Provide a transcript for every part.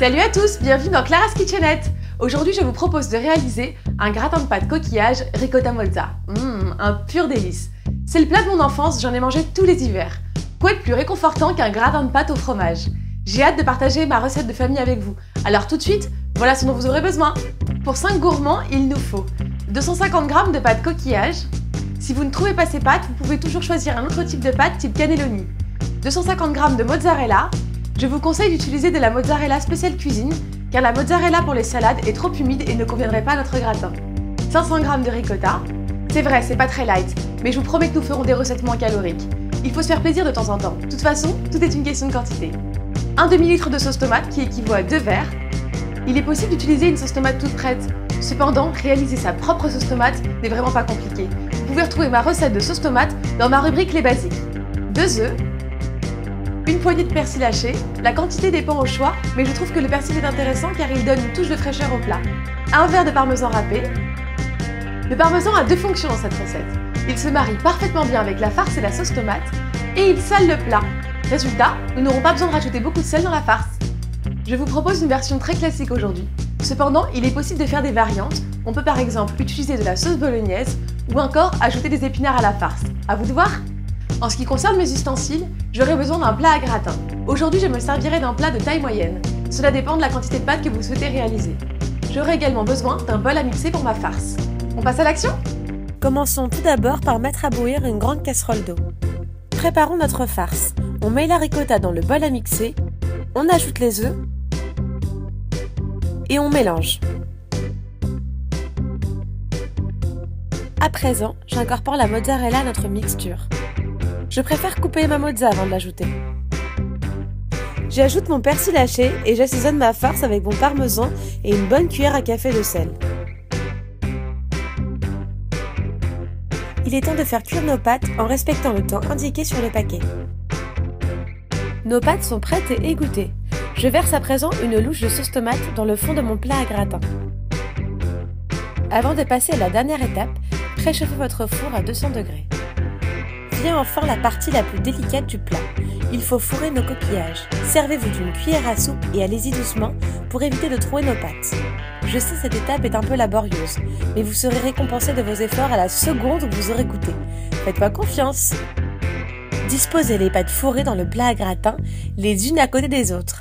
Salut à tous, bienvenue dans Clara's Kitchenette. Aujourd'hui, je vous propose de réaliser un gratin de pâtes coquillage ricotta mozza. Un pur délice. C'est le plat de mon enfance, j'en ai mangé tous les hivers. Quoi de plus réconfortant qu'un gratin de pâtes au fromage? J'ai hâte de partager ma recette de famille avec vous. Alors tout de suite, voilà ce dont vous aurez besoin. Pour 5 gourmands, il nous faut 250 g de pâtes coquillage. Si vous ne trouvez pas ces pâtes, vous pouvez toujours choisir un autre type de pâte type cannelloni. 250 g de mozzarella. Je vous conseille d'utiliser de la mozzarella spéciale cuisine, car la mozzarella pour les salades est trop humide et ne conviendrait pas à notre gratin. 500 g de ricotta. C'est vrai, c'est pas très light, mais je vous promets que nous ferons des recettes moins caloriques. Il faut se faire plaisir de temps en temps. De toute façon, tout est une question de quantité. Un demi-litre de sauce tomate qui équivaut à 2 verres. Il est possible d'utiliser une sauce tomate toute prête. Cependant, réaliser sa propre sauce tomate n'est vraiment pas compliqué. Vous pouvez retrouver ma recette de sauce tomate dans ma rubrique Les Basiques. 2 œufs. Une poignée de persil haché, la quantité dépend au choix, mais je trouve que le persil est intéressant car il donne une touche de fraîcheur au plat. Un verre de parmesan râpé. Le parmesan a deux fonctions dans cette recette. Il se marie parfaitement bien avec la farce et la sauce tomate, et il sale le plat. Résultat, nous n'aurons pas besoin de rajouter beaucoup de sel dans la farce. Je vous propose une version très classique aujourd'hui. Cependant, il est possible de faire des variantes. On peut par exemple utiliser de la sauce bolognaise ou encore ajouter des épinards à la farce. À vous de voir! En ce qui concerne mes ustensiles, j'aurai besoin d'un plat à gratin. Aujourd'hui, je me servirai d'un plat de taille moyenne. Cela dépend de la quantité de pâtes que vous souhaitez réaliser. J'aurai également besoin d'un bol à mixer pour ma farce. On passe à l'action? Commençons tout d'abord par mettre à bouillir une grande casserole d'eau. Préparons notre farce. On met la ricotta dans le bol à mixer, on ajoute les œufs et on mélange. À présent, j'incorpore la mozzarella à notre mixture. Je préfère couper ma mozza avant de l'ajouter. J'ajoute mon persil haché et j'assaisonne ma farce avec mon parmesan et une bonne cuillère à café de sel. Il est temps de faire cuire nos pâtes en respectant le temps indiqué sur le paquet. Nos pâtes sont prêtes et égouttées. Je verse à présent une louche de sauce tomate dans le fond de mon plat à gratin. Avant de passer à la dernière étape, préchauffez votre four à 200 degrés. Vient enfin la partie la plus délicate du plat. Il faut fourrer nos coquillages. Servez-vous d'une cuillère à soupe et allez-y doucement pour éviter de trouer nos pâtes. Je sais cette étape est un peu laborieuse, mais vous serez récompensé de vos efforts à la seconde où vous aurez goûté. Faites-moi confiance. Disposez les pâtes fourrées dans le plat à gratin, les unes à côté des autres.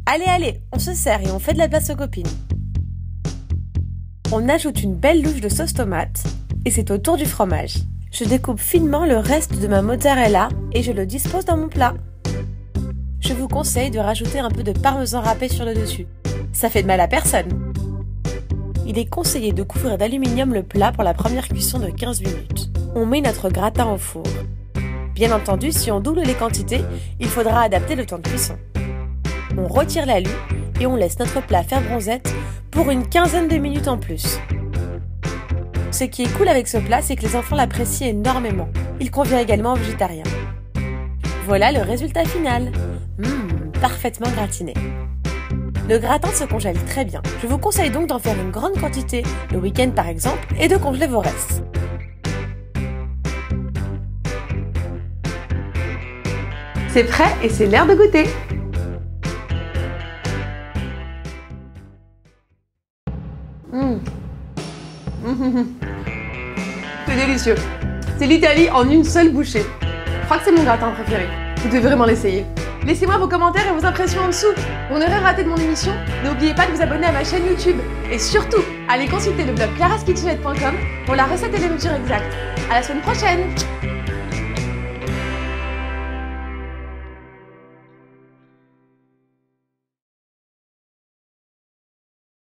Allez, on se sert et on fait de la place aux copines. On ajoute une belle louche de sauce tomate et c'est au tour du fromage. Je découpe finement le reste de ma mozzarella et je le dispose dans mon plat. Je vous conseille de rajouter un peu de parmesan râpé sur le dessus. Ça fait de mal à personne. Il est conseillé de couvrir d'aluminium le plat pour la première cuisson de 15 minutes. On met notre gratin au four. Bien entendu, si on double les quantités, il faudra adapter le temps de cuisson. On retire l'alu et on laisse notre plat faire bronzette pour une quinzaine de minutes en plus. Ce qui est cool avec ce plat, c'est que les enfants l'apprécient énormément. Il convient également aux végétariens. Voilà le résultat final. Parfaitement gratiné. Le gratin se congèle très bien. Je vous conseille donc d'en faire une grande quantité le week-end par exemple et de congeler vos restes. C'est prêt et c'est l'heure de goûter. C'est délicieux. C'est l'Italie en une seule bouchée. Je crois que c'est mon gratin préféré. Vous devez vraiment l'essayer. Laissez-moi vos commentaires et vos impressions en dessous. Pour ne rien rater de mon émission, n'oubliez pas de vous abonner à ma chaîne YouTube. Et surtout, allez consulter le blog claraskitchenette.com pour la recette et les mesures exactes. À la semaine prochaine!